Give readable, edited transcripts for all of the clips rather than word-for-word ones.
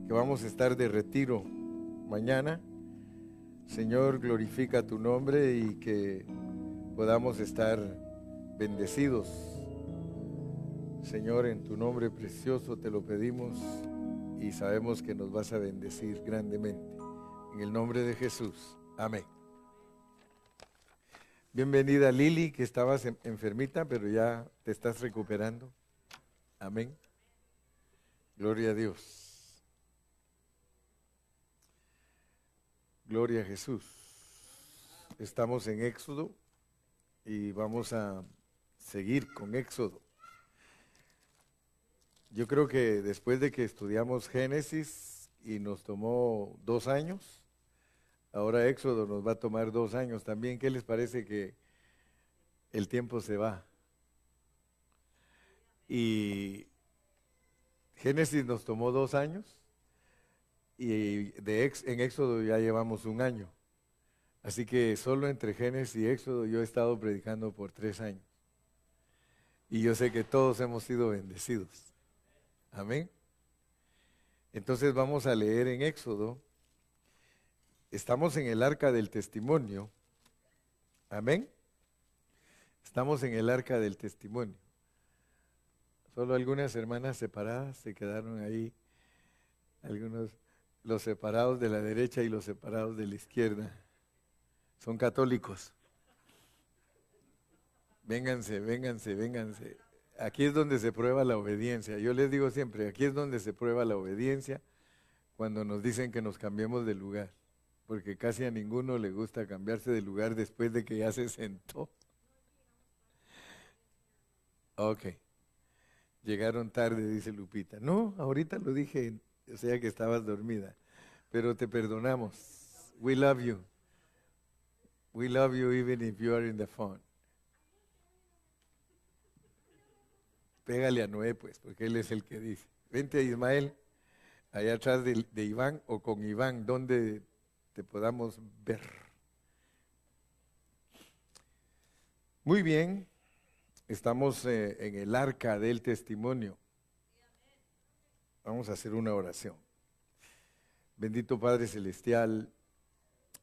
que vamos a estar de retiro mañana. Señor, glorifica tu nombre y que podamos estar bendecidos. Señor, en tu nombre precioso te lo pedimos y sabemos que nos vas a bendecir grandemente. En el nombre de Jesús. Amén. Bienvenida Lili, que estabas enfermita, pero ya te estás recuperando. Amén. Gloria a Dios. Gloria a Jesús. Estamos en Éxodo y vamos a seguir con Éxodo. Yo creo que después de que estudiamos Génesis y nos tomó 2 años, ahora Éxodo nos va a tomar 2 años también. ¿Qué les parece que el tiempo se va? Y Génesis nos tomó 2 años y en Éxodo ya llevamos 1 año. Así que solo entre Génesis y Éxodo yo he estado predicando por 3 años. Y yo sé que todos hemos sido bendecidos. Amén. Entonces vamos a leer en Éxodo. Estamos en el arca del testimonio. Amén. Estamos en el arca del testimonio. Solo algunas hermanas separadas se quedaron ahí. Los separados de la derecha y los separados de la izquierda. Son católicos. Vénganse, vénganse, vénganse. Aquí es donde se prueba la obediencia. Yo les digo siempre, aquí es donde se prueba la obediencia cuando nos dicen que nos cambiemos de lugar. Porque casi a ninguno le gusta cambiarse de lugar después de que ya se sentó. Ok. Llegaron tarde, dice Lupita. No, ahorita lo dije, o sea que estabas dormida. Pero te perdonamos. We love you. We love you even if you are in the phone. Pégale a Noé, pues, porque él es el que dice. Vente a Ismael, allá atrás de Iván o con Iván, donde te podamos ver. Muy bien, estamos en el arca del testimonio. Vamos a hacer una oración. Bendito Padre Celestial,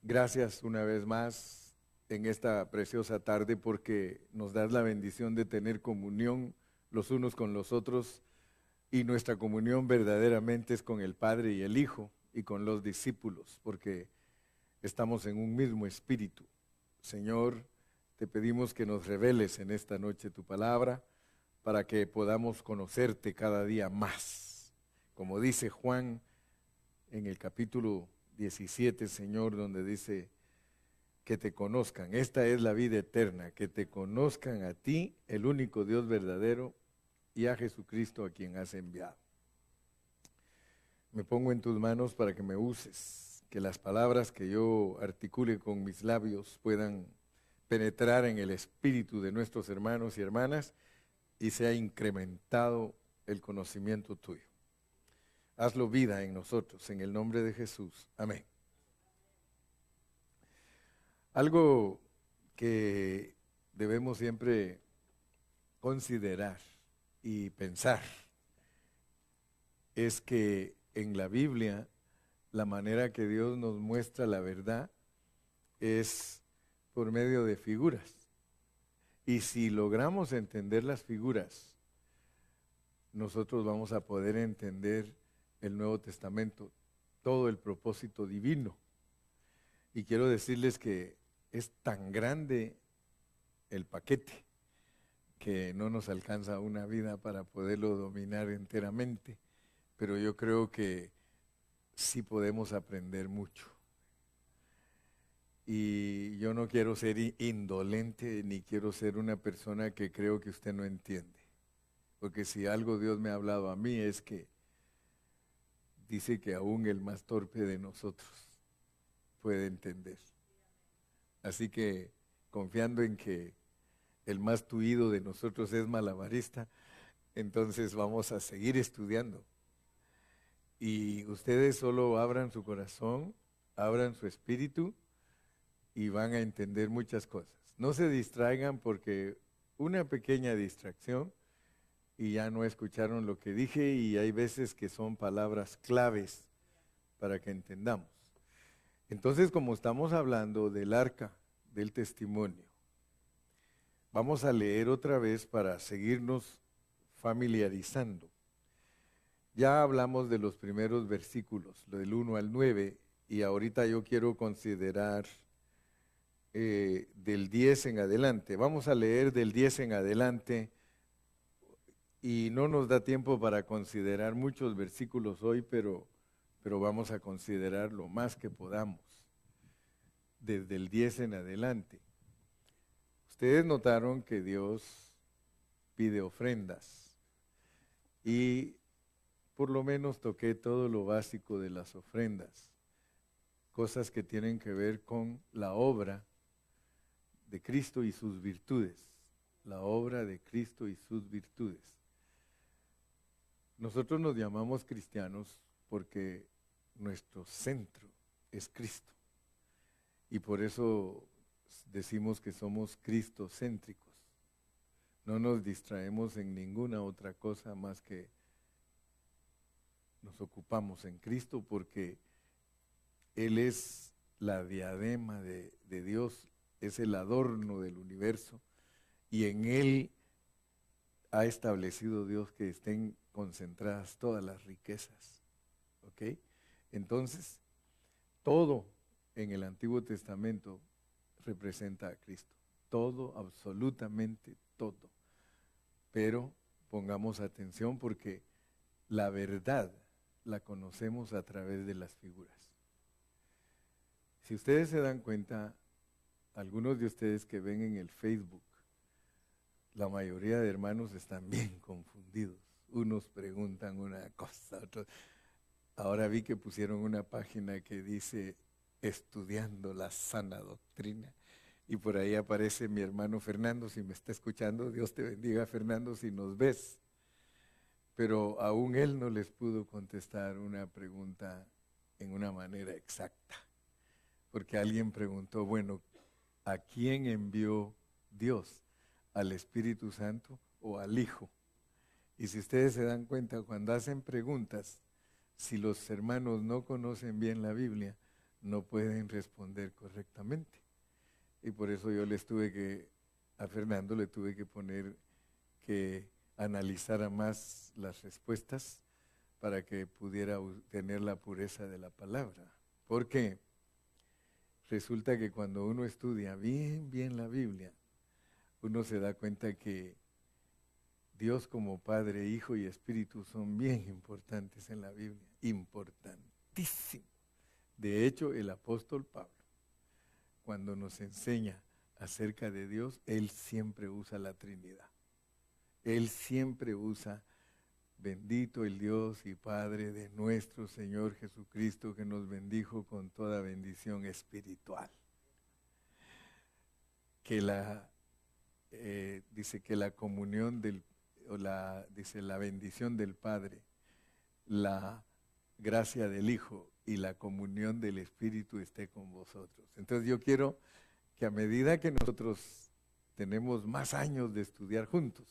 gracias una vez más en esta preciosa tarde porque nos das la bendición de tener comunión los unos con los otros, y nuestra comunión verdaderamente es con el Padre y el Hijo y con los discípulos, porque estamos en un mismo espíritu. Señor, te pedimos que nos reveles en esta noche tu palabra para que podamos conocerte cada día más. Como dice Juan en el capítulo 17, Señor, donde dice que te conozcan. Esta es la vida eterna, que te conozcan a ti, el único Dios verdadero, y a Jesucristo a quien has enviado. Me pongo en tus manos para que me uses, que las palabras que yo articule con mis labios puedan penetrar en el espíritu de nuestros hermanos y hermanas y sea incrementado el conocimiento tuyo. Hazlo vida en nosotros, en el nombre de Jesús. Amén. Algo que debemos siempre considerar y pensar es que en la Biblia la manera que Dios nos muestra la verdad es por medio de figuras. Y si logramos entender las figuras, nosotros vamos a poder entender el Nuevo Testamento, todo el propósito divino. Y quiero decirles que es tan grande el paquete que no nos alcanza una vida para poderlo dominar enteramente, pero yo creo que sí podemos aprender mucho. Y yo no quiero ser indolente, ni quiero ser una persona que creo que usted no entiende, porque si algo Dios me ha hablado a mí es que dice que aún el más torpe de nosotros puede entender. Así que confiando en que el más tuido de nosotros es malabarista, entonces vamos a seguir estudiando. Y ustedes solo abran su corazón, abran su espíritu y van a entender muchas cosas. No se distraigan porque una pequeña distracción y ya no escucharon lo que dije, y hay veces que son palabras claves para que entendamos. Entonces, como estamos hablando del arca del testimonio, vamos a leer otra vez para seguirnos familiarizando. Ya hablamos de los primeros versículos, del 1 al 9, y ahorita yo quiero considerar del 10 en adelante. Vamos a leer del 10 en adelante y no nos da tiempo para considerar muchos versículos hoy, pero vamos a considerar lo más que podamos desde el 10 en adelante. Ustedes notaron que Dios pide ofrendas y por lo menos toqué todo lo básico de las ofrendas, cosas que tienen que ver con la obra de Cristo y sus virtudes, la obra de Cristo y sus virtudes. Nosotros nos llamamos cristianos porque nuestro centro es Cristo y por eso decimos que somos cristocéntricos. No nos distraemos en ninguna otra cosa más que nos ocupamos en Cristo porque Él es la diadema de Dios, es el adorno del universo y en Él ha establecido Dios que estén concentradas todas las riquezas. ¿Ok? Entonces, todo en el Antiguo Testamento representa a Cristo. Todo, absolutamente todo. Pero pongamos atención porque la verdad la conocemos a través de las figuras. Si ustedes se dan cuenta, algunos de ustedes que ven en el Facebook, la mayoría de hermanos están bien confundidos. Unos preguntan una cosa, otros. Ahora vi que pusieron una página que dice estudiando la sana doctrina. Y por ahí aparece mi hermano Fernando, si me está escuchando, Dios te bendiga Fernando, si nos ves. Pero aún él no les pudo contestar una pregunta en una manera exacta. Porque alguien preguntó, bueno, ¿a quién envió Dios? ¿Al Espíritu Santo o al Hijo? Y si ustedes se dan cuenta, cuando hacen preguntas, si los hermanos no conocen bien la Biblia, no pueden responder correctamente. Y por eso yo a Fernando le tuve que poner que analizara más las respuestas para que pudiera tener la pureza de la palabra. Porque resulta que cuando uno estudia bien la Biblia, uno se da cuenta que Dios como Padre, Hijo y Espíritu son bien importantes en la Biblia, importantísimo. De hecho, el apóstol Pablo, cuando nos enseña acerca de Dios, él siempre usa la Trinidad. Él siempre usa bendito el Dios y Padre de nuestro Señor Jesucristo, que nos bendijo con toda bendición espiritual. Dice que la comunión dice la bendición del Padre, la gracia del Hijo y la comunión del Espíritu esté con vosotros. Entonces yo quiero que a medida que nosotros tenemos más años de estudiar juntos,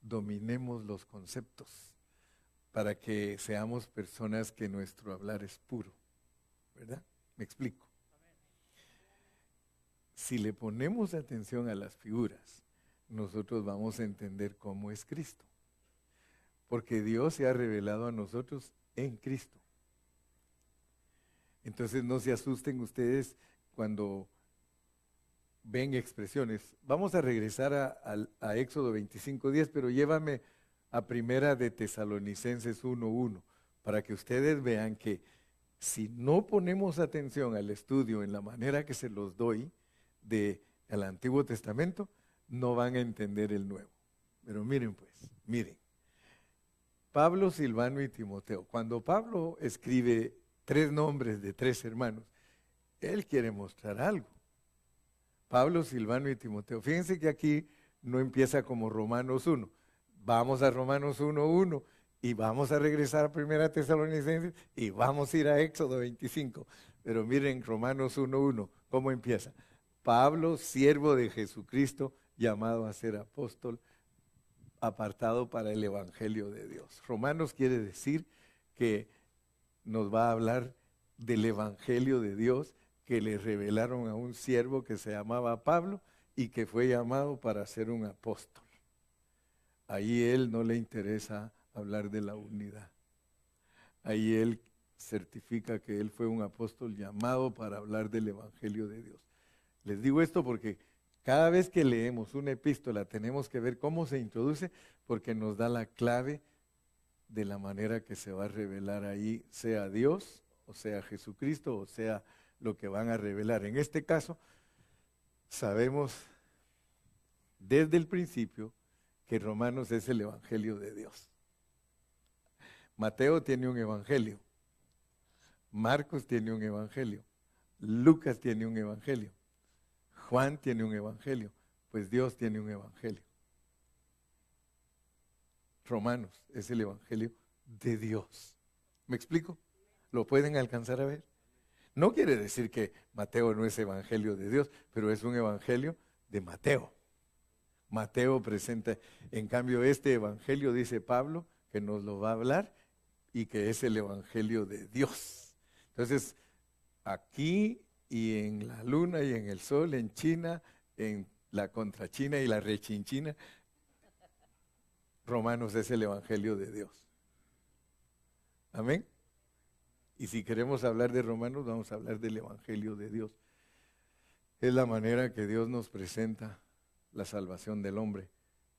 dominemos los conceptos para que seamos personas que nuestro hablar es puro, ¿verdad? ¿Me explico? Si le ponemos atención a las figuras, nosotros vamos a entender cómo es Cristo. Porque Dios se ha revelado a nosotros en Cristo. Entonces no se asusten ustedes cuando ven expresiones. Vamos a regresar a Éxodo 25:10, pero llévame a Primera de Tesalonicenses 1:1, para que ustedes vean que si no ponemos atención al estudio en la manera que se los doy del Antiguo Testamento, no van a entender el Nuevo. Pero miren pues, miren. Pablo, Silvano y Timoteo. Cuando Pablo escribe 3 nombres de 3 hermanos, él quiere mostrar algo. Pablo, Silvano y Timoteo. Fíjense que aquí no empieza como Romanos 1. Vamos a Romanos 1:1 y vamos a regresar a Primera Tesalonicenses y vamos a ir a Éxodo 25. Pero miren Romanos 1:1, ¿cómo empieza? Pablo, siervo de Jesucristo, llamado a ser apóstol, apartado para el Evangelio de Dios. Romanos quiere decir que nos va a hablar del Evangelio de Dios que le revelaron a un siervo que se llamaba Pablo y que fue llamado para ser un apóstol. Ahí él no le interesa hablar de la unidad. Ahí él certifica que él fue un apóstol llamado para hablar del Evangelio de Dios. Les digo esto porque cada vez que leemos una epístola tenemos que ver cómo se introduce, porque nos da la clave de la manera que se va a revelar ahí, sea Dios, o sea Jesucristo, o sea lo que van a revelar. En este caso, sabemos desde el principio que Romanos es el Evangelio de Dios. Mateo tiene un evangelio, Marcos tiene un evangelio, Lucas tiene un evangelio, Juan tiene un evangelio, pues Dios tiene un evangelio. Romanos es el evangelio de Dios. ¿Me explico? ¿Lo pueden alcanzar a ver? No quiere decir que Mateo no es evangelio de Dios, pero es un evangelio de Mateo. Mateo presenta, en cambio este evangelio, dice Pablo, que nos lo va a hablar, y que es el evangelio de Dios. Entonces, aquí y en la luna y en el sol, en China, en la contrachina y la rechinchina, Romanos es el evangelio de Dios. Amén. Y si queremos hablar de Romanos, vamos a hablar del evangelio de Dios. Es la manera que Dios nos presenta la salvación del hombre,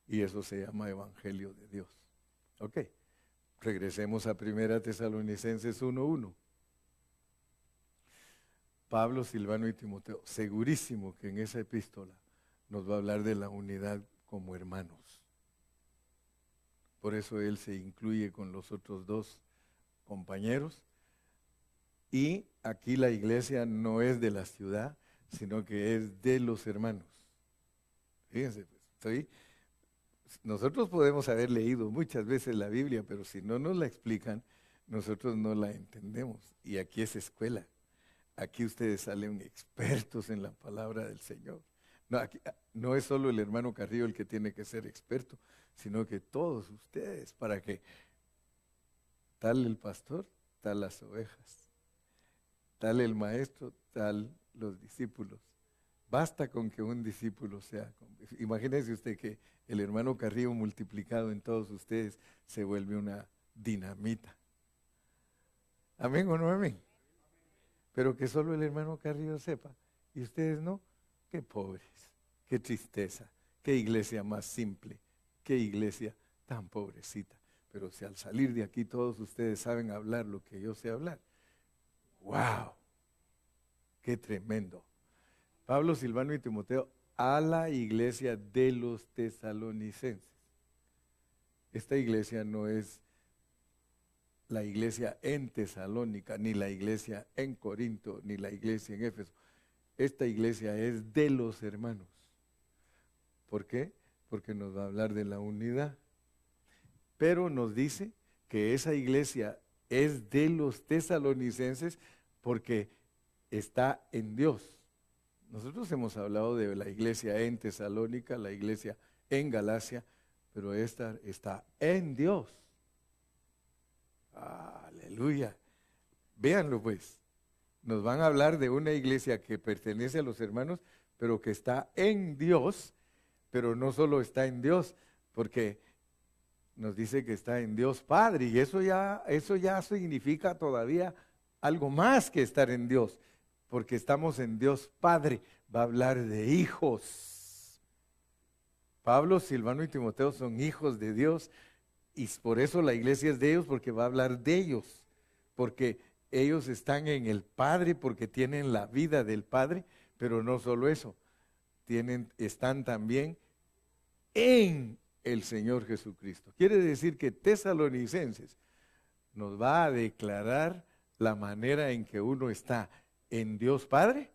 y eso se llama evangelio de Dios. Ok. Regresemos a 1 Tesalonicenses 1:1. Pablo, Silvano y Timoteo, segurísimo que en esa epístola nos va a hablar de la unidad como hermanos. Por eso él se incluye con los otros dos compañeros. Y aquí la iglesia no es de la ciudad, sino que es de los hermanos. Fíjense, nosotros podemos haber leído muchas veces la Biblia, pero si no nos la explican, nosotros no la entendemos. Y aquí es escuela. Aquí ustedes salen expertos en la palabra del Señor. No, aquí, no es solo el hermano Carrillo el que tiene que ser experto, sino que todos ustedes, para que tal el pastor, tal las ovejas, tal el maestro, tal los discípulos. Basta con que un discípulo sea. Imagínese usted que el hermano Carrillo multiplicado en todos ustedes se vuelve una dinamita. ¿Amén o no amén? Pero que solo el hermano Carrillo sepa. Y ustedes no. Qué pobres, qué tristeza, qué iglesia más simple, qué iglesia tan pobrecita. Pero si al salir de aquí todos ustedes saben hablar lo que yo sé hablar. ¡Wow! ¡Qué tremendo! Pablo, Silvano y Timoteo a la iglesia de los tesalonicenses. Esta iglesia no es la iglesia en Tesalónica, ni la iglesia en Corinto, ni la iglesia en Éfeso. Esta iglesia es de los hermanos. ¿Por qué? Porque nos va a hablar de la unidad. Pero nos dice que esa iglesia es de los tesalonicenses porque está en Dios. Nosotros hemos hablado de la iglesia en Tesalónica, la iglesia en Galacia, pero esta está en Dios. Aleluya. Véanlo pues. Nos van a hablar de una iglesia que pertenece a los hermanos, pero que está en Dios, pero no solo está en Dios, porque nos dice que está en Dios Padre, y eso ya significa todavía algo más que estar en Dios, porque estamos en Dios Padre. Va a hablar de hijos. Pablo, Silvano y Timoteo son hijos de Dios, y por eso la iglesia es de ellos, porque va a hablar de ellos, porque ellos están en el Padre, porque tienen la vida del Padre, pero no solo eso, están también en el Señor Jesucristo. Quiere decir que Tesalonicenses nos va a declarar la manera en que uno está en Dios Padre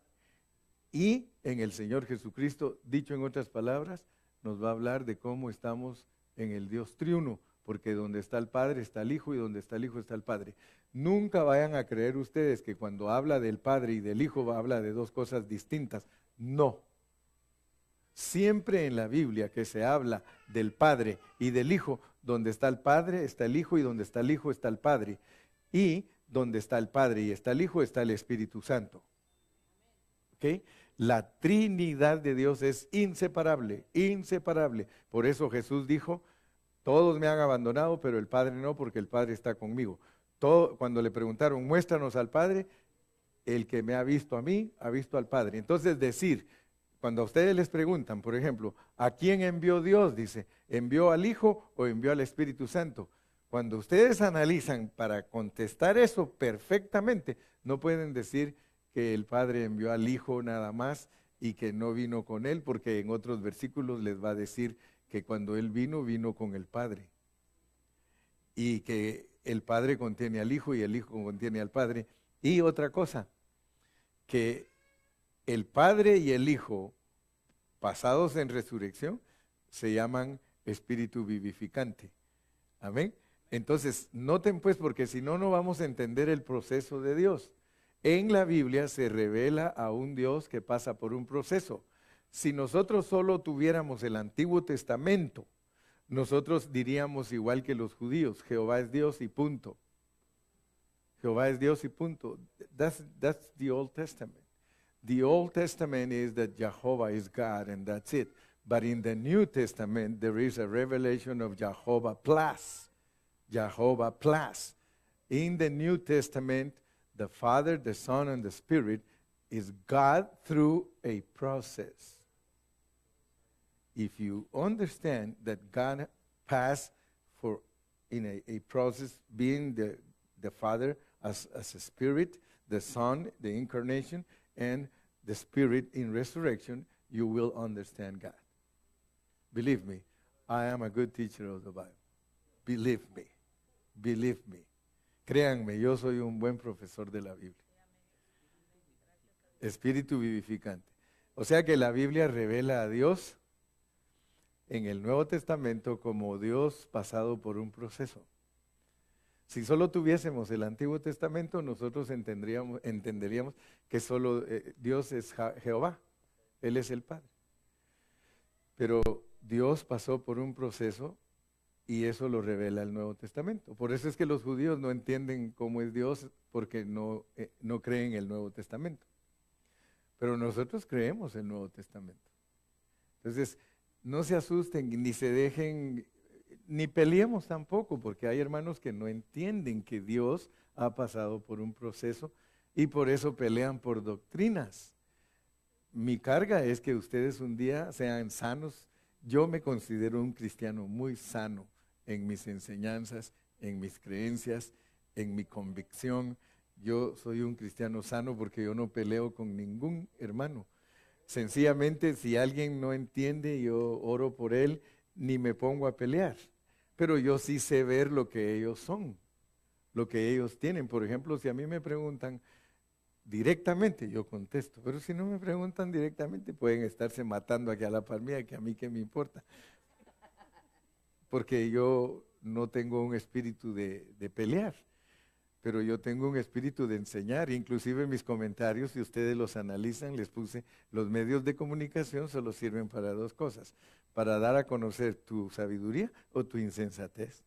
y en el Señor Jesucristo. Dicho en otras palabras, nos va a hablar de cómo estamos en el Dios triuno, porque donde está el Padre está el Hijo, y donde está el Hijo está el Padre. Nunca vayan a creer ustedes que cuando habla del Padre y del Hijo habla de dos cosas distintas. No. Siempre en la Biblia que se habla del Padre y del Hijo, donde está el Padre está el Hijo, y donde está el Hijo está el Padre. Y donde está el Padre y está el Hijo, está el Espíritu Santo. ¿Ok? La Trinidad de Dios es inseparable, inseparable. Por eso Jesús dijo, todos me han abandonado, pero el Padre no, porque el Padre está conmigo. Cuando le preguntaron, muéstranos al Padre, el que me ha visto a mí, ha visto al Padre. Entonces decir, cuando a ustedes les preguntan, por ejemplo, ¿a quién envió Dios? Dice, ¿envió al Hijo o envió al Espíritu Santo? Cuando ustedes analizan para contestar eso perfectamente, no pueden decir que el Padre envió al Hijo nada más y que no vino con Él, porque en otros versículos les va a decir que cuando Él vino, vino con el Padre. Y que el Padre contiene al Hijo y el Hijo contiene al Padre. Y otra cosa, que el Padre y el Hijo, pasados en resurrección, se llaman espíritu vivificante. Amén. Entonces, noten pues, porque si no, no vamos a entender el proceso de Dios. En la Biblia se revela a un Dios que pasa por un proceso. Si nosotros solo tuviéramos el Antiguo Testamento, nosotros diríamos igual que los judíos, Jehová es Dios y punto. Jehová es Dios y punto. That's the Old Testament. The Old Testament is that Jehovah is God and that's it. But in the New Testament, there is a revelation of Jehovah plus. Jehovah plus. In the New Testament, the Father, the Son, and the Spirit is God through a process. If you understand that God passed in a process, being the Father as a Spirit, the Son, the incarnation, and the Spirit in resurrection, you will understand God. Believe me, I am a good teacher of the Bible. Believe me. Believe me. Créanme, yo soy un buen profesor de la Biblia. Espíritu vivificante. O sea que la Biblia revela a Dios en el Nuevo Testamento como Dios pasado por un proceso. Si solo tuviésemos el Antiguo Testamento, nosotros entenderíamos que solo Dios es Jehová, Él es el Padre. Pero Dios pasó por un proceso y eso lo revela el Nuevo Testamento. Por eso es que los judíos no entienden cómo es Dios porque no creen el Nuevo Testamento. Pero nosotros creemos el Nuevo Testamento. Entonces, no se asusten ni se dejen, ni peleemos tampoco, porque hay hermanos que no entienden que Dios ha pasado por un proceso y por eso pelean por doctrinas. Mi carga es que ustedes un día sean sanos. Yo me considero un cristiano muy sano en mis enseñanzas, en mis creencias, en mi convicción. Yo soy un cristiano sano porque yo no peleo con ningún hermano. Sencillamente, si alguien no entiende, yo oro por él, ni me pongo a pelear. Pero yo sí sé ver lo que ellos son, lo que ellos tienen. Por ejemplo, si a mí me preguntan directamente, yo contesto. Pero si no me preguntan directamente, pueden estarse matando aquí a la par mía, que a mí qué me importa. Porque yo no tengo un espíritu de pelear. Pero yo tengo un espíritu de enseñar, inclusive en mis comentarios, si ustedes los analizan, les puse, los medios de comunicación solo sirven para dos cosas, para dar a conocer tu sabiduría o tu insensatez.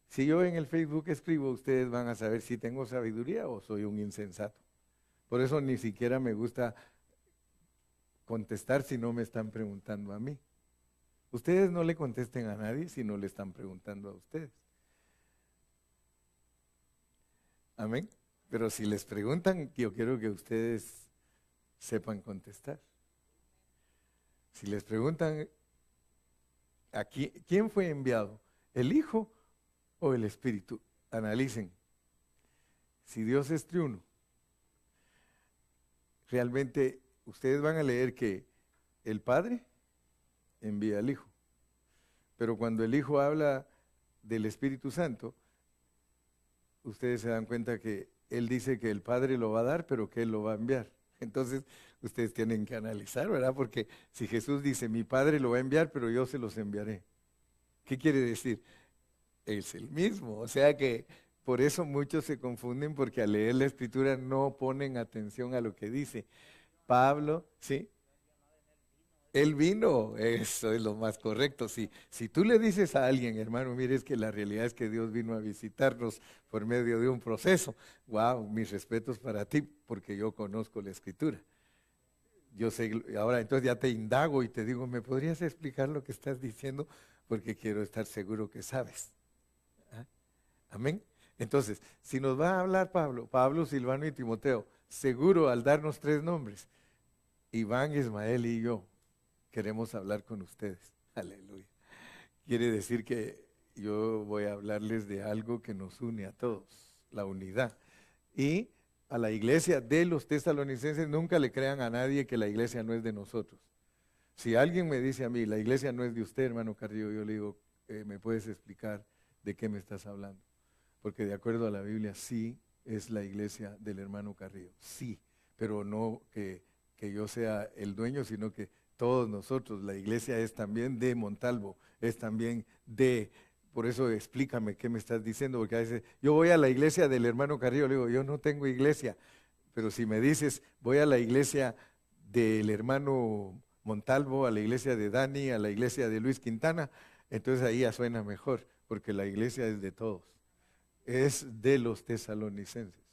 Si yo en el Facebook escribo, ustedes van a saber si tengo sabiduría o soy un insensato. Por eso ni siquiera me gusta contestar si no me están preguntando a mí. Ustedes no le contesten a nadie si no le están preguntando a ustedes. Amén. Pero si les preguntan, yo quiero que ustedes sepan contestar. Si les preguntan, ¿quién fue enviado? ¿El Hijo o el Espíritu? Analicen. Si Dios es triuno, realmente ustedes van a leer que el Padre envía al Hijo. Pero cuando el Hijo habla del Espíritu Santo, ustedes se dan cuenta que Él dice que el Padre lo va a dar, pero que Él lo va a enviar. Entonces, ustedes tienen que analizar, ¿verdad? Porque si Jesús dice, mi Padre lo va a enviar, pero yo se los enviaré. ¿Qué quiere decir? Es el mismo. O sea que por eso muchos se confunden, porque al leer la Escritura no ponen atención a lo que dice. Pablo, ¿sí? Él vino, eso es lo más correcto. Si tú le dices a alguien, hermano, mire, es que la realidad es que Dios vino a visitarnos por medio de un proceso. Wow, mis respetos para ti, porque yo conozco la escritura. Yo sé, ahora entonces ya te indago y te digo, ¿me podrías explicar lo que estás diciendo? Porque quiero estar seguro que sabes. ¿Ah? Amén. Entonces, si nos va a hablar Pablo, Silvano y Timoteo, seguro al darnos 3 nombres, Iván, Ismael y yo, queremos hablar con ustedes. Aleluya. Quiere decir que yo voy a hablarles de algo que nos une a todos, la unidad. Y a la iglesia de los tesalonicenses, nunca le crean a nadie que la iglesia no es de nosotros. Si alguien me dice a mí, la iglesia no es de usted, hermano Carrillo, yo le digo, ¿me puedes explicar de qué me estás hablando? Porque de acuerdo a la Biblia, sí es la iglesia del hermano Carrillo, sí, pero no que yo sea el dueño, sino que todos nosotros, la iglesia es también de Montalvo, es también de, por eso explícame qué me estás diciendo, porque a veces yo voy a la iglesia del hermano Carrillo, le digo, yo no tengo iglesia, pero si me dices, voy a la iglesia del hermano Montalvo, a la iglesia de Dani, a la iglesia de Luis Quintana, entonces ahí ya suena mejor, porque la iglesia es de todos, es de los tesalonicenses.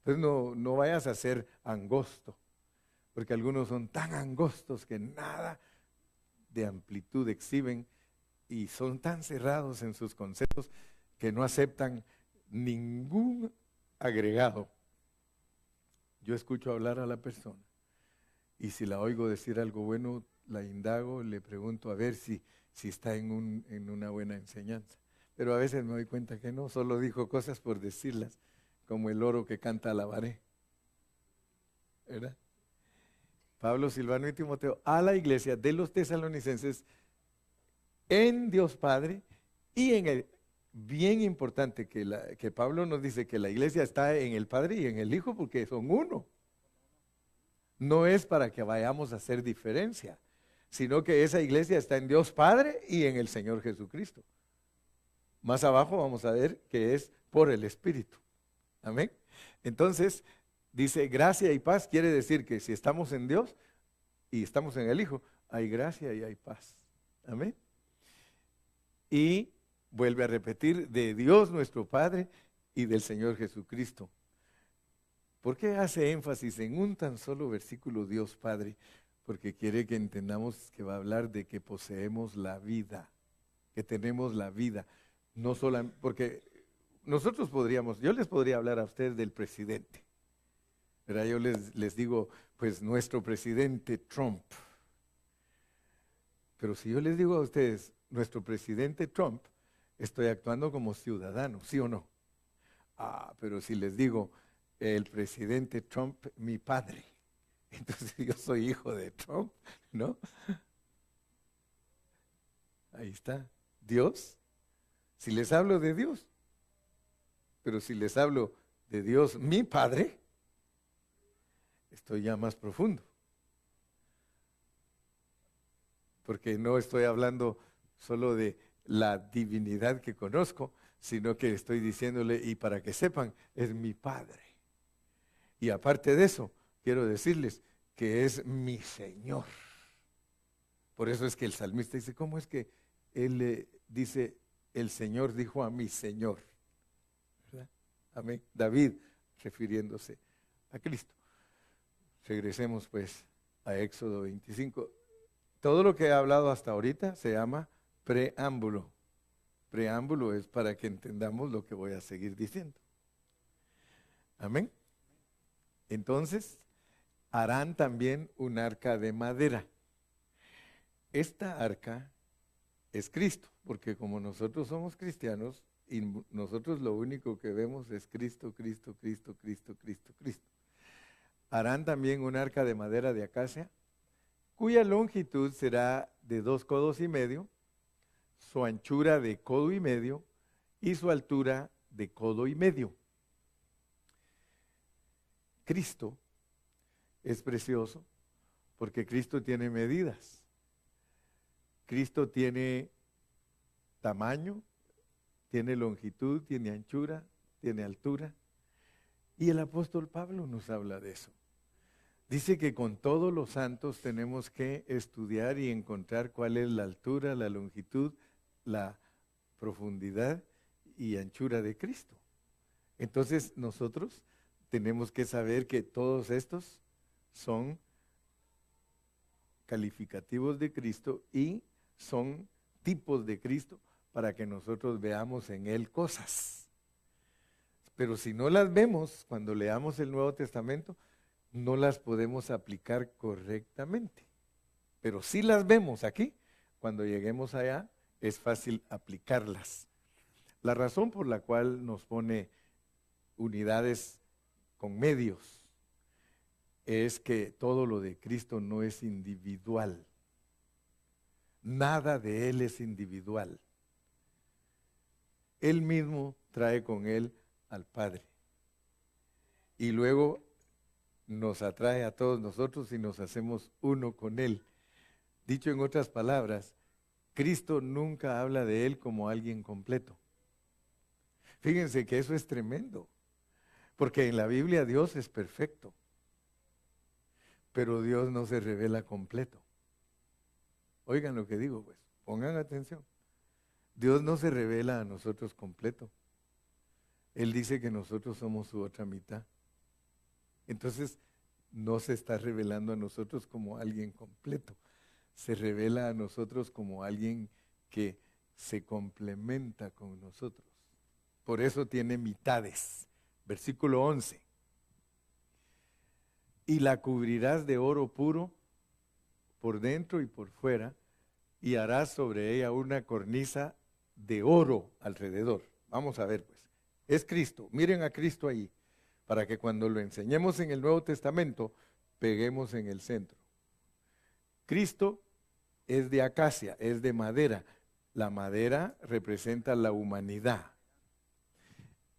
Entonces no vayas a ser angosto, porque algunos son tan angostos que nada de amplitud exhiben y son tan cerrados en sus conceptos que no aceptan ningún agregado. Yo escucho hablar a la persona y si la oigo decir algo bueno, la indago, le pregunto a ver si está en una buena enseñanza. Pero a veces me doy cuenta que no, solo dijo cosas por decirlas, como el loro que canta alabaré. ¿Verdad? Pablo, Silvano y Timoteo a la iglesia de los tesalonicenses en Dios Padre y en el, bien importante que Pablo nos dice que la iglesia está en el Padre y en el Hijo porque son uno. No es para que vayamos a hacer diferencia, sino que esa iglesia está en Dios Padre y en el Señor Jesucristo. Más abajo vamos a ver que es por el Espíritu. Amén. Entonces, dice gracia y paz, quiere decir que si estamos en Dios y estamos en el Hijo, hay gracia y hay paz. Amén. Y vuelve a repetir, de Dios nuestro Padre y del Señor Jesucristo. ¿Por qué hace énfasis en un tan solo versículo Dios Padre? Porque quiere que entendamos que va a hablar de que poseemos la vida, que tenemos la vida. No solamente, porque nosotros podríamos, yo les podría hablar a ustedes del presidente. ¿Verdad? Yo les digo, pues nuestro presidente Trump. Pero si yo les digo a ustedes, nuestro presidente Trump, estoy actuando como ciudadano, ¿sí o no? Ah, pero si les digo, el presidente Trump, mi padre, entonces yo soy hijo de Trump, ¿no? Ahí está, Dios. Si les hablo de Dios, pero si les hablo de Dios, mi padre, estoy ya más profundo. Porque no estoy hablando solo de la divinidad que conozco, sino que estoy diciéndole, y para que sepan, es mi Padre. Y aparte de eso, quiero decirles que es mi Señor. Por eso es que el salmista dice, ¿cómo es que él dice, el Señor dijo a mi Señor? ¿Verdad? Amén. David refiriéndose a Cristo. Regresemos pues a Éxodo 25. Todo lo que he hablado hasta ahorita se llama preámbulo. Preámbulo es para que entendamos lo que voy a seguir diciendo. Amén. Entonces, harán también un arca de madera. Esta arca es Cristo, porque como nosotros somos cristianos y nosotros lo único que vemos es Cristo, Cristo, Cristo, Cristo, Cristo, Cristo. Harán también un arca de madera de acacia, cuya longitud será de 2 codos y medio, su anchura de codo y medio y su altura de codo y medio. Cristo es precioso porque Cristo tiene medidas. Cristo tiene tamaño, tiene longitud, tiene anchura, tiene altura. Y el apóstol Pablo nos habla de eso. Dice que con todos los santos tenemos que estudiar y encontrar cuál es la altura, la longitud, la profundidad y anchura de Cristo. Entonces nosotros tenemos que saber que todos estos son calificativos de Cristo y son tipos de Cristo para que nosotros veamos en Él cosas. Pero si no las vemos cuando leamos el Nuevo Testamento, no las podemos aplicar correctamente. Pero si las vemos aquí, cuando lleguemos allá, es fácil aplicarlas. La razón por la cual nos pone unidades con medios es que todo lo de Cristo no es individual. Nada de Él es individual. Él mismo trae con Él al Padre. Y luego nos atrae a todos nosotros y nos hacemos uno con Él. Dicho en otras palabras, Cristo nunca habla de Él como alguien completo. Fíjense que eso es tremendo, porque en la Biblia Dios es perfecto, pero Dios no se revela completo. Oigan lo que digo, pues, pongan atención. Dios no se revela a nosotros completo. Él dice que nosotros somos su otra mitad. Entonces, no se está revelando a nosotros como alguien completo. Se revela a nosotros como alguien que se complementa con nosotros. Por eso tiene mitades. Versículo 11. Y la cubrirás de oro puro por dentro y por fuera, y harás sobre ella una cornisa de oro alrededor. Vamos a ver, pues. Es Cristo. Miren a Cristo ahí, para que cuando lo enseñemos en el Nuevo Testamento, peguemos en el centro. Cristo es de acacia, es de madera. La madera representa la humanidad.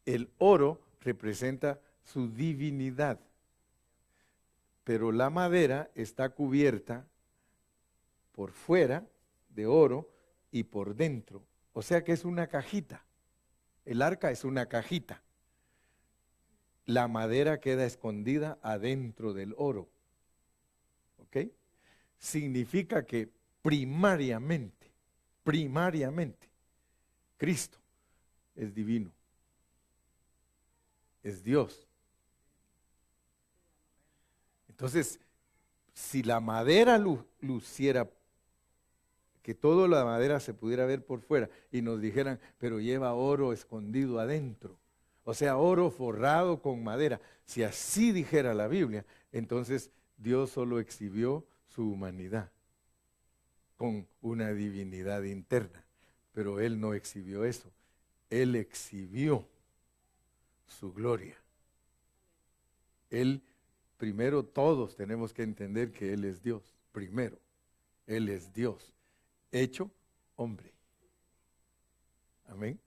El oro representa su divinidad. Pero la madera está cubierta por fuera de oro y por dentro. O sea que es una cajita. El arca es una cajita. La madera queda escondida adentro del oro. ¿Ok? Significa que primariamente, Cristo es divino. Es Dios. Entonces, si la madera luciera, que toda la madera se pudiera ver por fuera y nos dijeran, pero lleva oro escondido adentro, o sea, oro forrado con madera, si así dijera la Biblia, entonces Dios solo exhibió su humanidad con una divinidad interna, pero Él no exhibió eso, Él exhibió su gloria. Primero todos tenemos que entender que Él es Dios. Primero, Él es Dios, hecho hombre. Amén.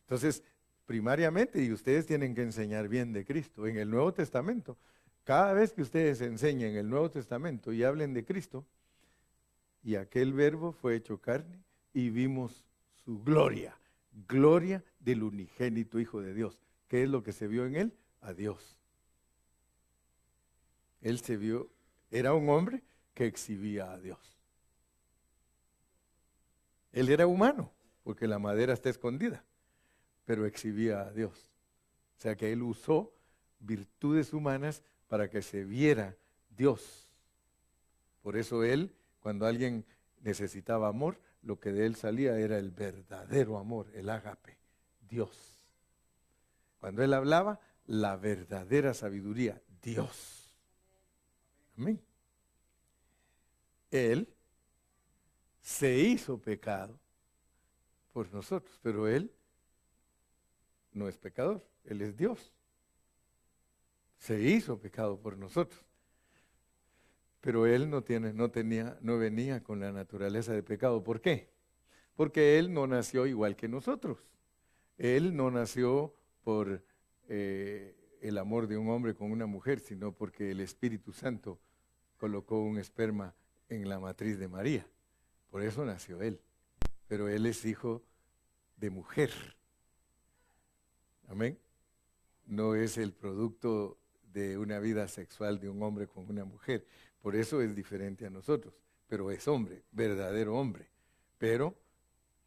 Entonces, primariamente, y ustedes tienen que enseñar bien de Cristo. En el Nuevo Testamento, cada vez que ustedes enseñen el Nuevo Testamento y hablen de Cristo, y aquel verbo fue hecho carne y vimos su gloria, gloria del unigénito Hijo de Dios. ¿Qué es lo que se vio en Él? A Dios. Él se vio, era un hombre que exhibía a Dios. Él era humano, porque la madera está escondida, pero exhibía a Dios. O sea que Él usó virtudes humanas para que se viera Dios. Por eso Él, cuando alguien necesitaba amor, lo que de Él salía era el verdadero amor, el ágape, Dios. Cuando Él hablaba, la verdadera sabiduría, Dios. Amén. Él se hizo pecado por nosotros, pero Él no es pecador, Él es Dios. Se hizo pecado por nosotros, pero Él no venía con la naturaleza de pecado. ¿Por qué? Porque Él no nació igual que nosotros. Él no nació por el amor de un hombre con una mujer, sino porque el Espíritu Santo colocó un esperma en la matriz de María. Por eso nació Él. Pero Él es hijo de mujer. Amén. No es el producto de una vida sexual de un hombre con una mujer. Por eso es diferente a nosotros, pero es hombre, verdadero hombre. Pero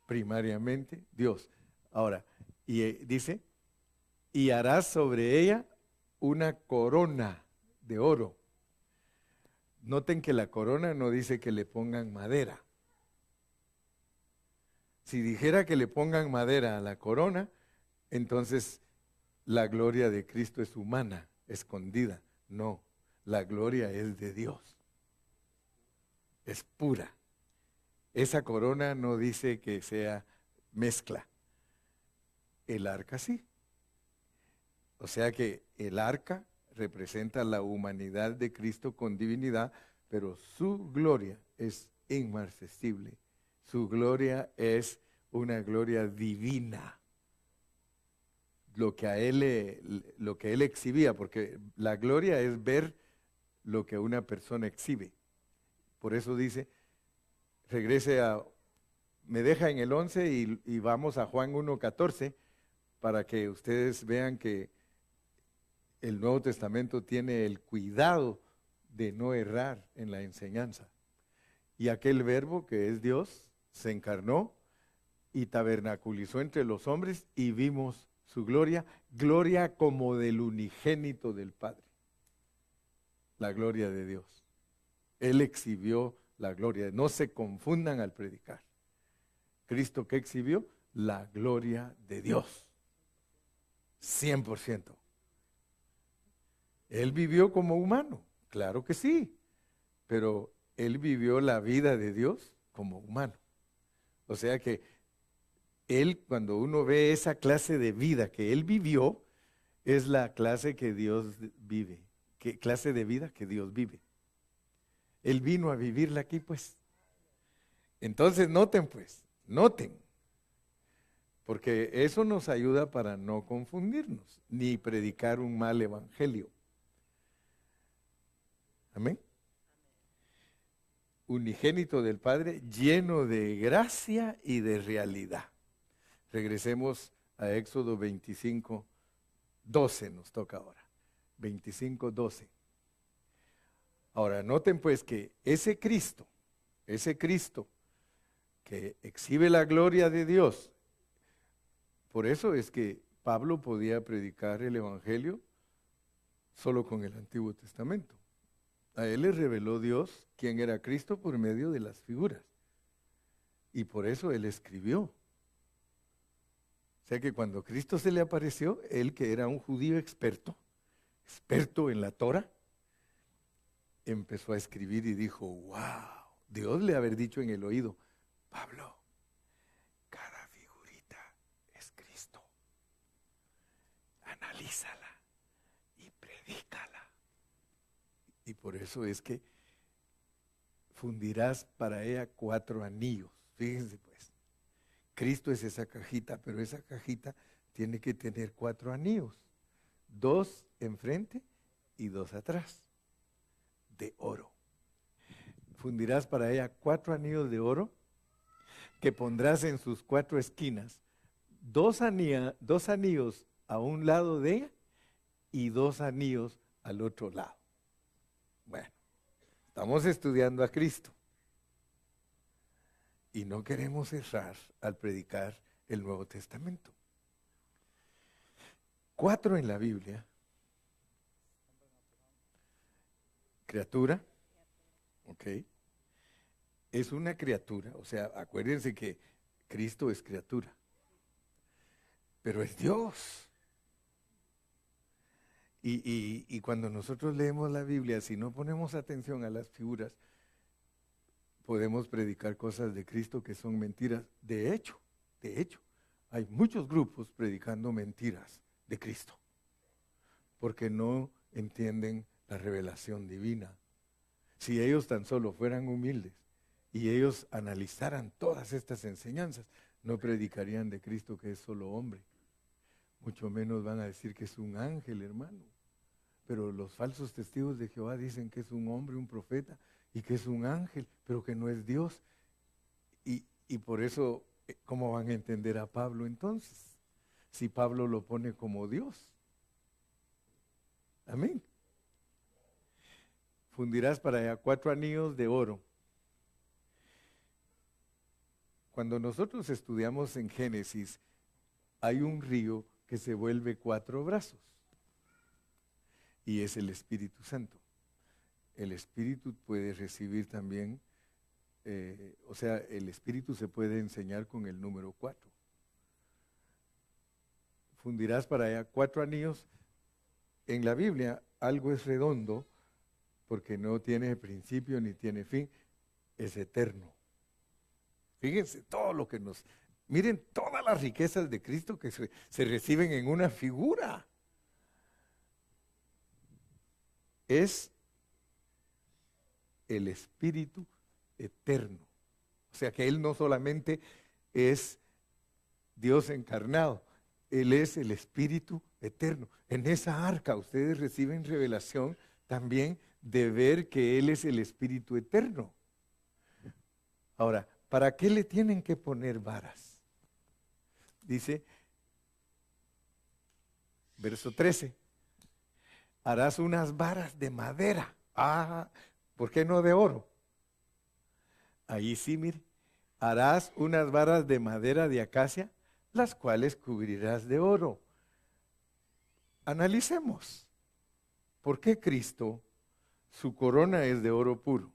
primariamente Dios. Ahora, y dice, y harás sobre ella una corona de oro. Noten que la corona no dice que le pongan madera. Si dijera que le pongan madera a la corona, entonces la gloria de Cristo es humana, escondida. No, la gloria es de Dios. Es pura. Esa corona no dice que sea mezcla. El arca sí. O sea que el arca representa la humanidad de Cristo con divinidad, pero su gloria es inmarcesible. Su gloria es una gloria divina. Lo que él exhibía, porque la gloria es ver lo que una persona exhibe. Por eso dice, me deja en el 11 y vamos a Juan 1:14 para que ustedes vean que el Nuevo Testamento tiene el cuidado de no errar en la enseñanza. Y aquel verbo que es Dios se encarnó y tabernaculizó entre los hombres y vimos su gloria, gloria como del unigénito del Padre. La gloria de Dios. Él exhibió la gloria. No se confundan al predicar. Cristo, ¿qué exhibió? La gloria de Dios. 100%. Él vivió como humano, claro que sí, pero él vivió la vida de Dios como humano. O sea que él, cuando uno ve esa clase de vida que él vivió, es la clase que Dios vive. ¿Qué clase de vida que Dios vive? Él vino a vivirla aquí, pues. Entonces, noten, porque eso nos ayuda para no confundirnos, ni predicar un mal evangelio. Amén. Unigénito del Padre, lleno de gracia y de realidad. Regresemos a Éxodo 25:12, nos toca ahora. 25:12. Ahora, noten pues que ese Cristo que exhibe la gloria de Dios, por eso es que Pablo podía predicar el Evangelio solo con el Antiguo Testamento. A él le reveló Dios quién era Cristo por medio de las figuras. Y por eso él escribió. O sea que cuando Cristo se le apareció, él que era un judío experto en la Torah, empezó a escribir y dijo, wow, Dios le haber dicho en el oído, Pablo, cada figurita es Cristo. Analízala y predícala. Y por eso es que fundirás para ella 4 anillos. Fíjense pues, Cristo es esa cajita, pero esa cajita tiene que tener 4 anillos. 2 enfrente y 2 atrás, de oro. Fundirás para ella 4 anillos de oro que pondrás en sus 4 esquinas. 2 anillos a un lado de ella y 2 anillos al otro lado. Bueno, estamos estudiando a Cristo y no queremos errar al predicar el Nuevo Testamento. 4 en la Biblia. Criatura, ok. Es una criatura, o sea, acuérdense que Cristo es criatura, pero es Dios. Y cuando nosotros leemos la Biblia, si no ponemos atención a las figuras, podemos predicar cosas de Cristo que son mentiras. De hecho, hay muchos grupos predicando mentiras de Cristo, porque no entienden la revelación divina. Si ellos tan solo fueran humildes y ellos analizaran todas estas enseñanzas, no predicarían de Cristo que es solo hombre. Mucho menos van a decir que es un ángel, hermano. Pero los falsos testigos de Jehová dicen que es un hombre, un profeta, y que es un ángel, pero que no es Dios. Y por eso, ¿cómo van a entender a Pablo entonces? Si Pablo lo pone como Dios. Amén. fundirás para allá 4 anillos de oro. Cuando nosotros estudiamos en Génesis, hay un río que se vuelve 4 brazos. Y es el Espíritu Santo. El Espíritu puede recibir también, el Espíritu se puede enseñar con el número 4. Fundirás para allá 4 anillos. En la Biblia algo es redondo porque no tiene principio ni tiene fin, es eterno. Fíjense todo lo que miren todas las riquezas de Cristo que se reciben en una figura. Es el Espíritu eterno. O sea que Él no solamente es Dios encarnado, Él es el Espíritu eterno. En esa arca ustedes reciben revelación también de ver que Él es el Espíritu eterno. Ahora, ¿para qué le tienen que poner varas? Dice, verso 13, harás unas varas de madera. Ah, ¿por qué no de oro? Ahí sí, mire, harás unas varas de madera de acacia, las cuales cubrirás de oro. Analicemos, ¿por qué Cristo, su corona es de oro puro?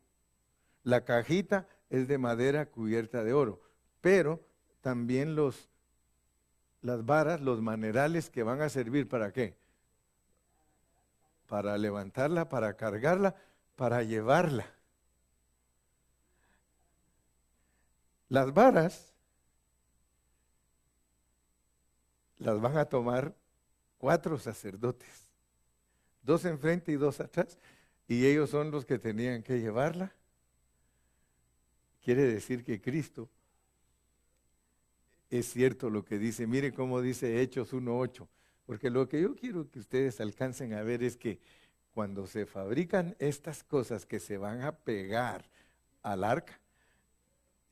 La cajita es de madera cubierta de oro, pero también las varas, los manerales que van a servir, ¿para qué? Para levantarla, para cargarla, para llevarla. Las varas las van a tomar 4 sacerdotes, 2 enfrente y 2 atrás, y ellos son los que tenían que llevarla. Quiere decir que Cristo, es cierto lo que dice, mire cómo dice Hechos 1:8, porque lo que yo quiero que ustedes alcancen a ver es que cuando se fabrican estas cosas que se van a pegar al arca,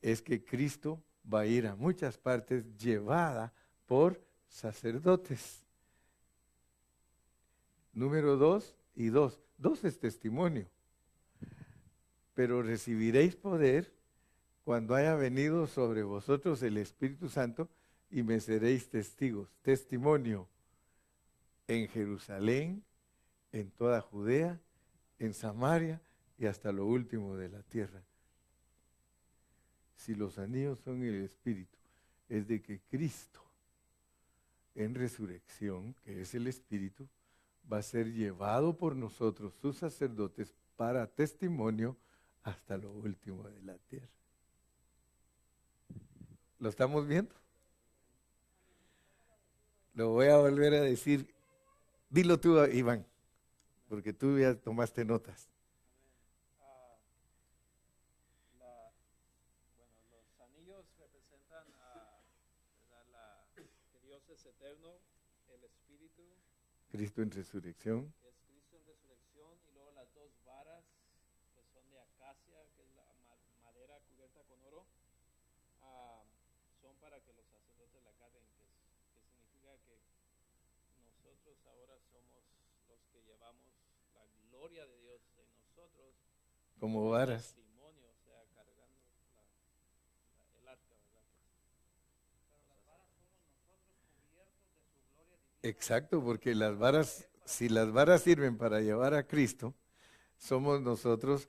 es que Cristo va a ir a muchas partes llevada por sacerdotes. Número 2 y 2. 2 es testimonio. Pero recibiréis poder cuando haya venido sobre vosotros el Espíritu Santo y me seréis testigos. Testimonio en Jerusalén, en toda Judea, en Samaria y hasta lo último de la tierra. Si los anillos son el Espíritu, es de que Cristo en resurrección, que es el Espíritu, va a ser llevado por nosotros, sus sacerdotes, para testimonio hasta lo último de la tierra. ¿Lo estamos viendo? Lo voy a volver a decir. Dilo tú, Iván, porque tú ya tomaste notas. Los anillos representan que Dios es eterno, el Espíritu. Cristo en resurrección. Es Cristo en resurrección, y luego las 2 varas que son de acacia, que es la madera cubierta con oro, son para que los sacerdotes la carguen, que significa que nosotros ahora somos los que llevamos la gloria de Dios en nosotros. Como varas. Testimonio, o sea, cargando el arca, ¿verdad? Pero las varas somos nosotros cubiertos de su gloria divina. Exacto, porque las varas, si las varas sirven para llevar a Cristo, somos nosotros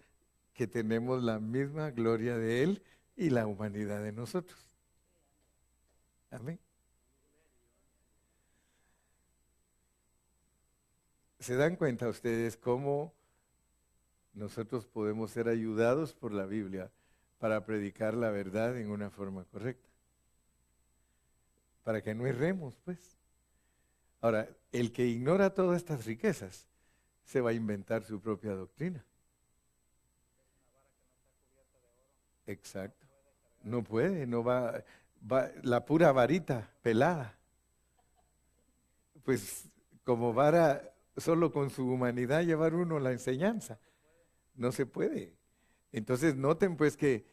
que tenemos la misma gloria de Él y la humanidad de nosotros. Amén. ¿Se dan cuenta ustedes cómo nosotros podemos ser ayudados por la Biblia para predicar la verdad en una forma correcta? Para que no erremos, pues. Ahora, el que ignora todas estas riquezas se va a inventar su propia doctrina. Exacto. No puede, no va la pura varita pelada. Pues como vara, solo con su humanidad llevar uno la enseñanza. No se puede. Entonces noten pues que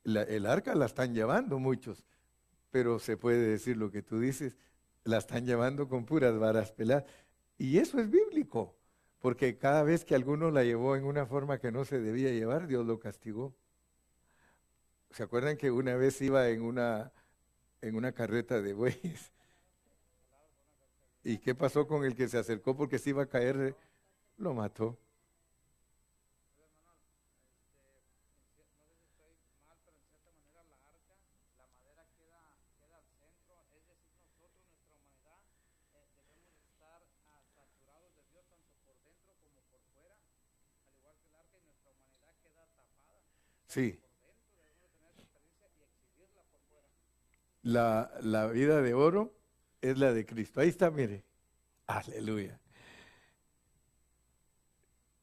el arca la están llevando muchos, pero se puede decir lo que tú dices, la están llevando con puras varas peladas. Y eso es bíblico, porque cada vez que alguno la llevó en una forma que no se debía llevar, Dios lo castigó. ¿Se acuerdan que una vez iba en una carreta de bueyes? ¿Y qué pasó con el que se acercó porque se iba a caer? Lo mató. Sí, la vida de oro es la de Cristo. Ahí está, mire. Aleluya.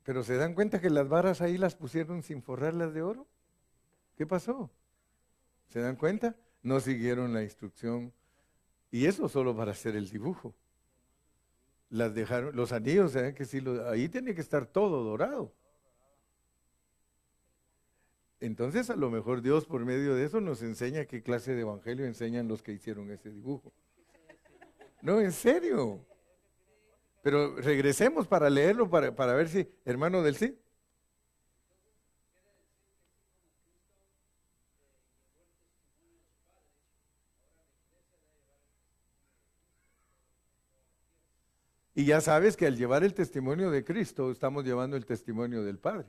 Pero ¿se dan cuenta que las varas ahí las pusieron sin forrarlas de oro? ¿Qué pasó? ¿Se dan cuenta? No siguieron la instrucción. Y eso solo para hacer el dibujo. Las dejaron, los anillos, ¿saben que sí? Ahí tiene que estar todo dorado. Entonces a lo mejor Dios por medio de eso nos enseña qué clase de evangelio enseñan los que hicieron ese dibujo. No, en serio. Pero regresemos para leerlo, para ver si, hermano del sí. Y ya sabes que al llevar el testimonio de Cristo, estamos llevando el testimonio del Padre.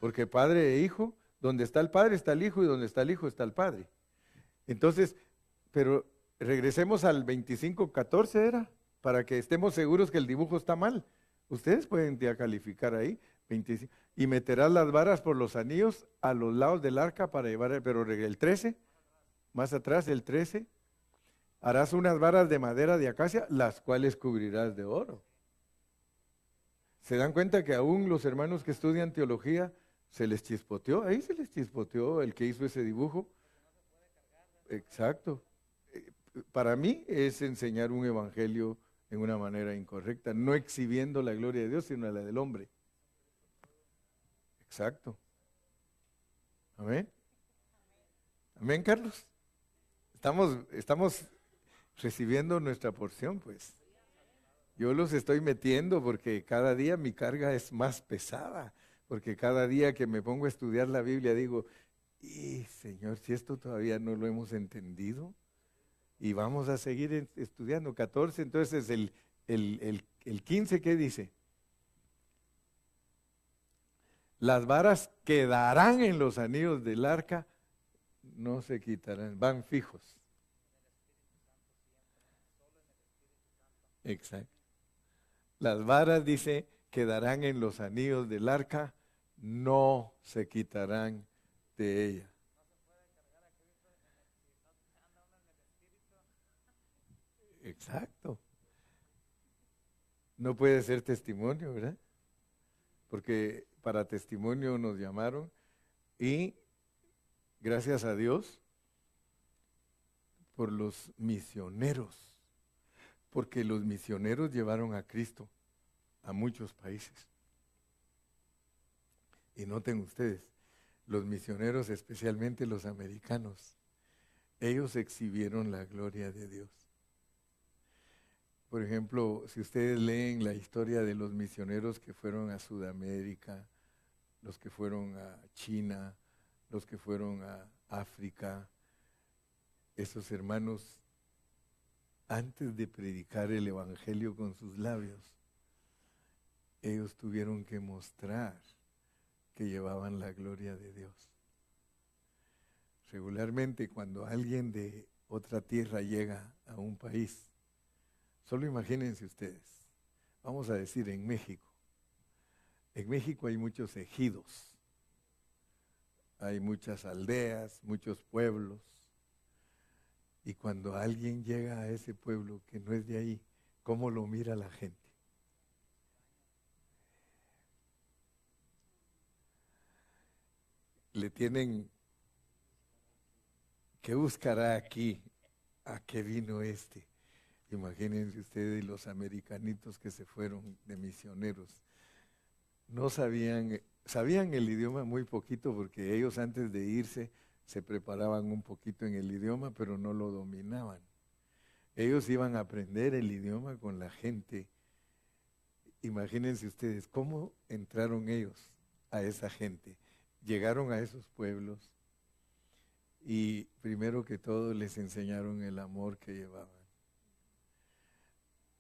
Porque Padre e Hijo, donde está el Padre está el Hijo y donde está el Hijo está el Padre. Entonces, pero regresemos al 25:14 era, para que estemos seguros que el dibujo está mal. Ustedes pueden ya calificar ahí, 25, y meterás las varas por los anillos a los lados del arca para llevar, pero el 13, más atrás el 13, harás unas varas de madera de acacia, las cuales cubrirás de oro. ¿Se dan cuenta que aún los hermanos que estudian teología se les chispoteó? Ahí se les chispoteó el que hizo ese dibujo. Exacto. Para mí es enseñar un evangelio en una manera incorrecta, no exhibiendo la gloria de Dios, sino la del hombre. Exacto. Amén. Amén, Carlos. Estamos recibiendo nuestra porción, pues. Yo los estoy metiendo porque cada día mi carga es más pesada, porque cada día que me pongo a estudiar la Biblia digo, y Señor, si esto todavía no lo hemos entendido, y vamos a seguir estudiando. 14, entonces el 15, ¿qué dice? Las varas quedarán en los anillos del arca, no se quitarán, van fijos. Exacto. Las varas, dice, quedarán en los anillos del arca, no se quitarán de ella. Exacto. No puede ser testimonio, ¿verdad? Porque para testimonio nos llamaron y gracias a Dios por los misioneros, porque los misioneros llevaron a Cristo a muchos países. Y noten ustedes, los misioneros, especialmente los americanos, ellos exhibieron la gloria de Dios. Por ejemplo, si ustedes leen la historia de los misioneros que fueron a Sudamérica, los que fueron a China, los que fueron a África, esos hermanos, antes de predicar el Evangelio con sus labios, ellos tuvieron que mostrar que llevaban la gloria de Dios. Regularmente cuando alguien de otra tierra llega a un país, solo imagínense ustedes, vamos a decir en México. En México hay muchos ejidos, hay muchas aldeas, muchos pueblos. Y cuando alguien llega a ese pueblo que no es de ahí, ¿cómo lo mira la gente? Le tienen, ¿qué buscará aquí? ¿A qué vino este? Imagínense ustedes los americanitos que se fueron de misioneros. No sabían el idioma muy poquito porque ellos antes de irse se preparaban un poquito en el idioma, pero no lo dominaban. Ellos iban a aprender el idioma con la gente imagínense ustedes cómo entraron ellos a esa gente. Llegaron a esos pueblos y primero que todo les enseñaron el amor que llevaban.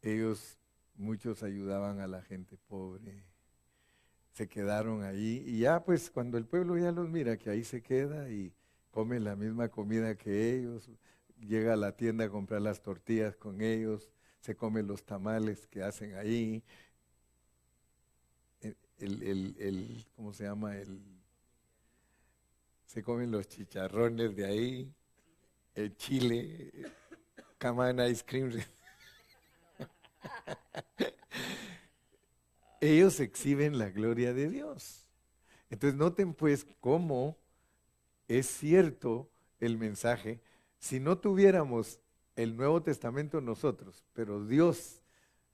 Ellos, muchos ayudaban a la gente pobre, se quedaron ahí y ya pues cuando el pueblo ya los mira que ahí se queda y come la misma comida que ellos, llega a la tienda a comprar las tortillas con ellos, se come los tamales que hacen ahí, ¿cómo se llama? Se comen los chicharrones de ahí, el chile, Caman Ice Cream. Ellos exhiben la gloria de Dios. Entonces noten pues cómo es cierto el mensaje. Si no tuviéramos el Nuevo Testamento nosotros, pero Dios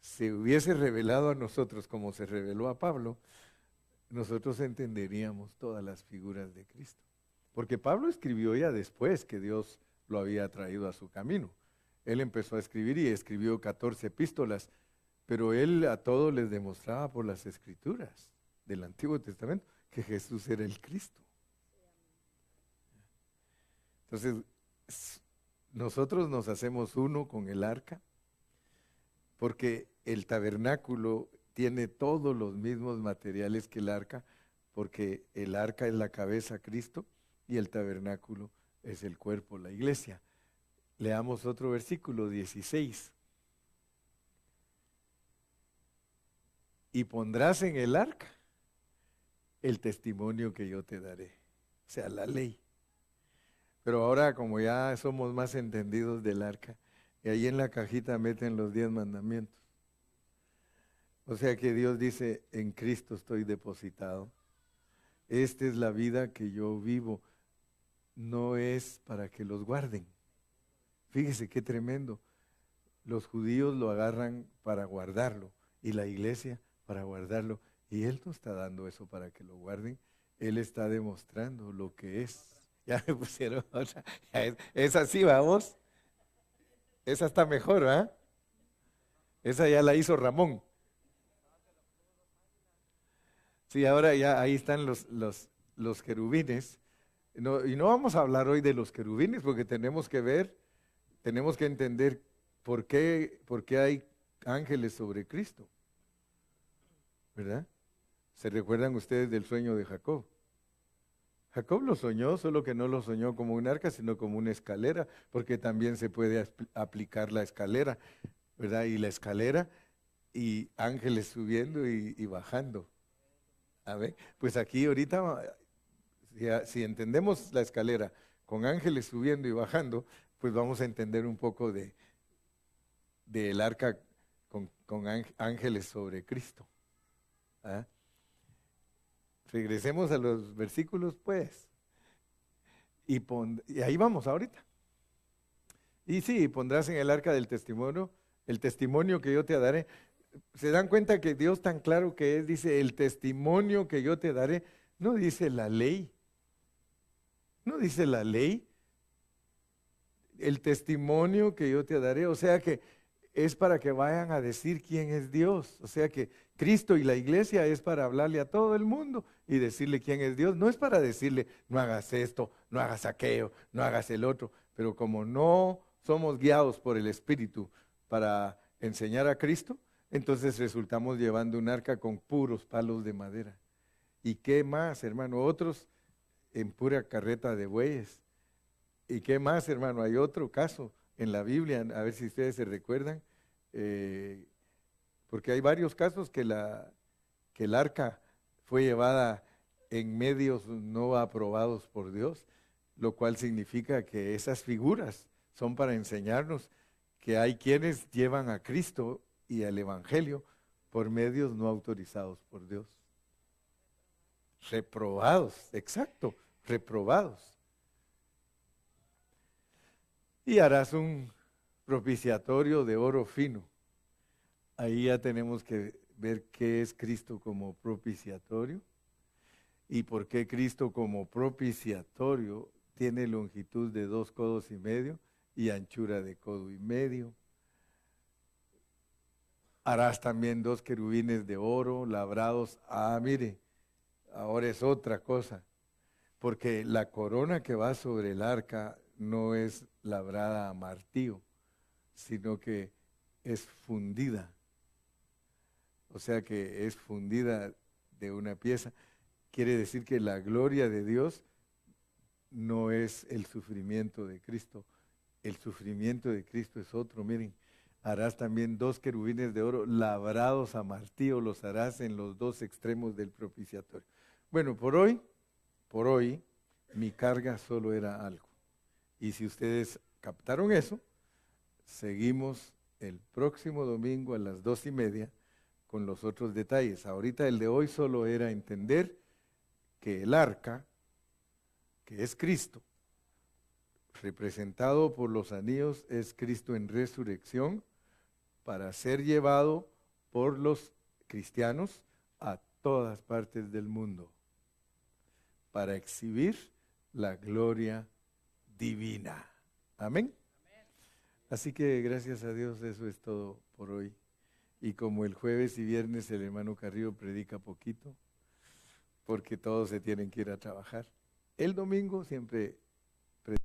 se hubiese revelado a nosotros como se reveló a Pablo, nosotros entenderíamos todas las figuras de Cristo. Porque Pablo escribió ya después que Dios lo había traído a su camino. Él empezó a escribir y escribió 14 epístolas, pero él a todos les demostraba por las Escrituras del Antiguo Testamento que Jesús era el Cristo. Entonces, nosotros nos hacemos uno con el arca, porque el tabernáculo tiene todos los mismos materiales que el arca, porque el arca es la cabeza, Cristo, y el tabernáculo es el cuerpo, la iglesia. Leamos otro versículo, 16. Y pondrás en el arca el testimonio que yo te daré, o sea, la ley. Pero ahora como ya somos más entendidos del arca, y ahí en la cajita meten los 10 mandamientos. O sea que Dios dice, en Cristo estoy depositado. Esta es la vida que yo vivo, no es para que los guarden. Fíjese qué tremendo. Los judíos lo agarran para guardarlo y la iglesia para guardarlo. Y Él no está dando eso para que lo guarden. Él está demostrando lo que es. Ya me pusieron otra. Es así, vamos. Esa está mejor, ¿ah? Esa ya la hizo Ramón. Sí, ahora ya ahí están los querubines. No, y no vamos a hablar hoy de los querubines porque tenemos que ver, tenemos que entender por qué hay ángeles sobre Cristo. ¿Verdad? ¿Se recuerdan ustedes del sueño de Jacob? Jacob lo soñó, solo que no lo soñó como un arca, sino como una escalera, porque también se puede aplicar la escalera, ¿verdad? Y la escalera y ángeles subiendo y bajando. A ver, pues aquí ahorita, si entendemos la escalera con ángeles subiendo y bajando, pues vamos a entender un poco del arca con ángeles sobre Cristo. ¿Ah? Regresemos a los versículos, pues. Y ahí vamos ahorita. Y sí, pondrás en el arca del testimonio, el testimonio que yo te daré. ¿Se dan cuenta que Dios tan claro que es? Dice, el testimonio que yo te daré. No dice la ley. No dice la ley. El testimonio que yo te daré. O sea que es para que vayan a decir quién es Dios. O sea que Cristo y la iglesia es para hablarle a todo el mundo y decirle quién es Dios. No es para decirle, no hagas esto, no hagas aquello, no hagas el otro. Pero como no somos guiados por el Espíritu para enseñar a Cristo, entonces resultamos llevando un arca con puros palos de madera. ¿Y qué más, hermano? Otros en pura carreta de bueyes. ¿Y qué más, hermano? Hay otro caso en la Biblia, a ver si ustedes se recuerdan, porque hay varios casos que el arca fue llevada en medios no aprobados por Dios, lo cual significa que esas figuras son para enseñarnos que hay quienes llevan a Cristo y al Evangelio por medios no autorizados por Dios. Reprobados, exacto, reprobados. Y harás un propiciatorio de oro fino. Ahí ya tenemos que ver qué es Cristo como propiciatorio y por qué Cristo como propiciatorio tiene longitud de 2 codos y medio y anchura de codo y medio. Harás también 2 querubines de oro labrados. Ah, mire, ahora es otra cosa, porque la corona que va sobre el arca no es labrada a martillo, sino que es fundida. O sea que es fundida de una pieza. Quiere decir que la gloria de Dios no es el sufrimiento de Cristo. El sufrimiento de Cristo es otro. Miren, harás también 2 querubines de oro labrados a martillo, los harás en los 2 extremos del propiciatorio. Bueno, por hoy, mi carga solo era algo. Y si ustedes captaron eso, seguimos el próximo domingo a las 2:30 con los otros detalles. Ahorita el de hoy solo era entender que el arca, que es Cristo, representado por los anillos, es Cristo en resurrección para ser llevado por los cristianos a todas partes del mundo, para exhibir la gloria divina. Amén. Así que gracias a Dios, eso es todo por hoy. Y como el jueves y viernes el hermano Carrillo predica poquito, porque todos se tienen que ir a trabajar, el domingo siempre predica.